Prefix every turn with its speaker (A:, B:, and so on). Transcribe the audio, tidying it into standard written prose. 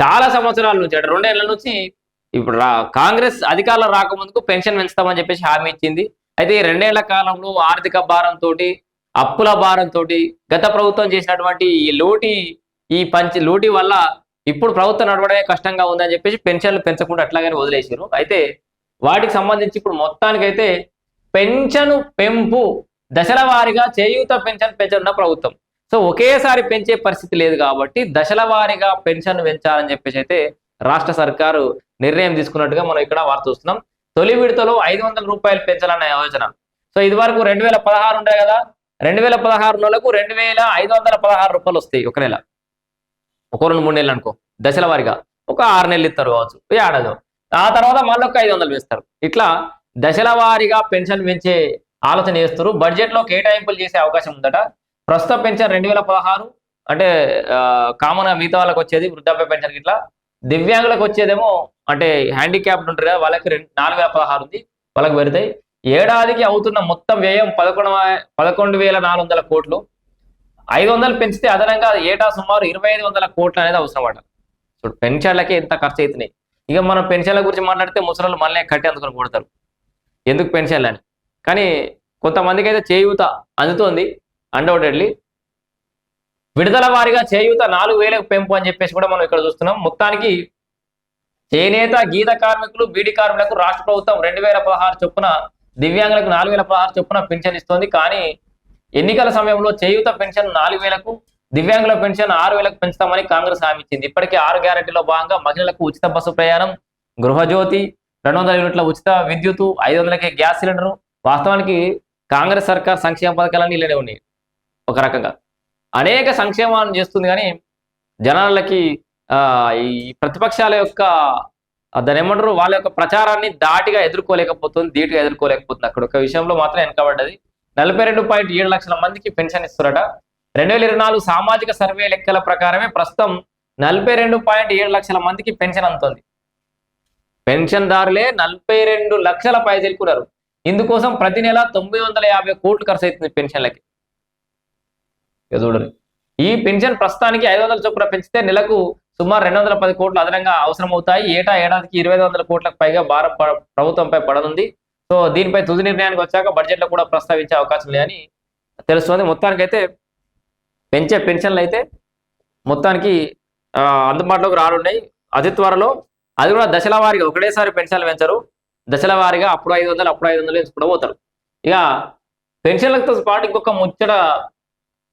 A: చాలా సంవత్సరాల నుంచి అంటే 2 ఏళ్ల నుంచి ఇప్పుడు కాంగ్రెస్ అధికారంలో రాకముందుకు పెన్షన్ పెంచుతామని చెప్పేసి హామీ ఇచ్చింది. అయితే ఈ 2 ఏళ్ల కాలంలో ఆర్థిక భారంతోటి, అప్పుల భారంతోటి గత ప్రభుత్వం చేసినటువంటి లూటీ వల్ల ఇప్పుడు ప్రభుత్వం నడవడమే కష్టంగా ఉందని చెప్పేసి పెన్షన్లు పెంచకుండా అట్లాగనే వదిలేసారు. అయితే వాటికి సంబంధించి ఇప్పుడు మొత్తానికైతే పెన్షన్ పెంపు దశల వారీగా చేయూత పెన్షన్ పెంచనున్న ప్రభుత్వం. సో ఒకేసారి పెంచే పరిస్థితి లేదు కాబట్టి దశల వారీగా పెన్షన్ పెంచాలని చెప్పేసి అయితే రాష్ట్ర సర్కారు నిర్ణయం తీసుకున్నట్టుగా మనం ఇక్కడ వార్త చూస్తున్నాం. తొలి విడతలో 500 రూపాయలు పెంచాలన్న యోచన. సో ఇది వరకు 2016 ఉండే కదా, 2016 నెలకు 2516 రూపాయలు వస్తాయి ఒక నెల. ఒక 2-3 నెలలు అనుకో, దశల వారీగా ఒక 6 నెలలు ఇస్తారు కావచ్చు, ఏడాది. ఆ తర్వాత మళ్ళీ ఒక 500 వేస్తారు. ఇట్లా దశల వారీగా పెన్షన్ పెంచే ఆలోచన చేస్తారు. బడ్జెట్ లో కేటాయింపులు చేసే అవకాశం ఉందట. ప్రస్తుత పెన్షన్ 2016 అంటే కామన్ గా మిగతా వాళ్ళకి వచ్చేది వృద్ధాప్య పెన్షన్ ఇట్లా, దివ్యాంగులకు వచ్చేదేమో అంటే హ్యాండిక్యాప్డ్ ఉంటారు కదా వాళ్ళకి 4016 ఉంది, వాళ్ళకి పెడతాయి. ఏడాదికి అవుతున్న మొత్తం వ్యయం 11,400 కోట్లు. 500 పెంచితే అదనంగా ఏటా సుమారు 2,500 కోట్లు అనేది అవసరం అట. చూడు పెన్షన్లకే ఎంత ఖర్చు అవుతున్నాయి. ఇక మనం పెన్షన్ల గురించి మాట్లాడితే ముసలు మళ్ళీ కట్టి అందుకొని కొడతారు ఎందుకు పెన్షన్లు అని. కానీ కొంతమందికి అయితే చేయూత అందుతోంది అన్డౌటెడ్లీ. విడుదల వారీగా చేయూత 4,000 పెంపు అని చెప్పేసి కూడా మనం ఇక్కడ చూస్తున్నాం. మొత్తానికి చేనేత గీత కార్మికులు బీడీ కార్మికులకు రాష్ట్ర ప్రభుత్వం 2016 చొప్పున, దివ్యాంగులకు 4,016 చొప్పున పెన్షన్ ఇస్తోంది. కానీ ఎన్నికల సమయంలో చేయూత పెన్షన్ 4,000కు, దివ్యాంగుల పెన్షన్ 6,000కు పెంచుతామని కాంగ్రెస్ హామీ ఇచ్చింది. ఇప్పటికే 6 గ్యారెంటీలో భాగంగా మహిళలకు ఉచిత బస్సు ప్రయాణం, గృహజ్యోతి, 200 యూనిట్ల ఉచిత విద్యుత్, 500కే గ్యాస్ సిలిండరు. వాస్తవానికి కాంగ్రెస్ సర్కార్ సంక్షేమ పథకాలన్నీ ఇలానే ఉన్నాయి. ఒక రకంగా అనేక సంక్షేమాలను చేస్తుంది కానీ జనాలకి ఈ ప్రతిపక్షాల యొక్క దాని ఏమంటారు వాళ్ళ యొక్క ప్రచారాన్ని ధీటుగా ఎదుర్కోలేకపోతుంది. అక్కడ ఒక విషయంలో మాత్రం వెనకబడ్డది. 42.7 లక్షల మందికి పెన్షన్ ఇస్తున్నారట. 2024 సామాజిక సర్వే లెక్కల ప్రకారమే ప్రస్తుతం 42.7 లక్షల మందికి పెన్షన్ అందుతుంది. పెన్షన్దారులే 42 లక్షల పైసలుకున్నారు. ఇందుకోసం ప్రతి నెల 950 కోట్లు ఖర్చు అవుతుంది పెన్షన్లకి. చూడరు. ఈ పెన్షన్ ప్రస్తుతానికి 500 చొప్పున పెంచితే నెలకు సుమారు 210 కోట్లు అదనంగా అవసరం అవుతాయి. ఏడాదికి 2,500 కోట్లకు పైగా భారం ప్రభుత్వంపై పడనుంది. సో దీనిపై తుది నిర్ణయానికి వచ్చాక బడ్జెట్లో కూడా ప్రస్తావించే అవకాశం లేదని తెలుస్తుంది. మొత్తానికైతే పెంచే పెన్షన్లు అయితే మొత్తానికి అందుబాటులోకి రానున్నాయి అతి త్వరలో. అది కూడా దశల వారీగా, ఒకటేసారి పెన్షన్లు పెంచరు, దశల వారీగా అప్పుడు 500 పెంచుకుంటూ పోతారు. ఇక పెన్షన్లతో పాటు ఇంకొక ముచ్చట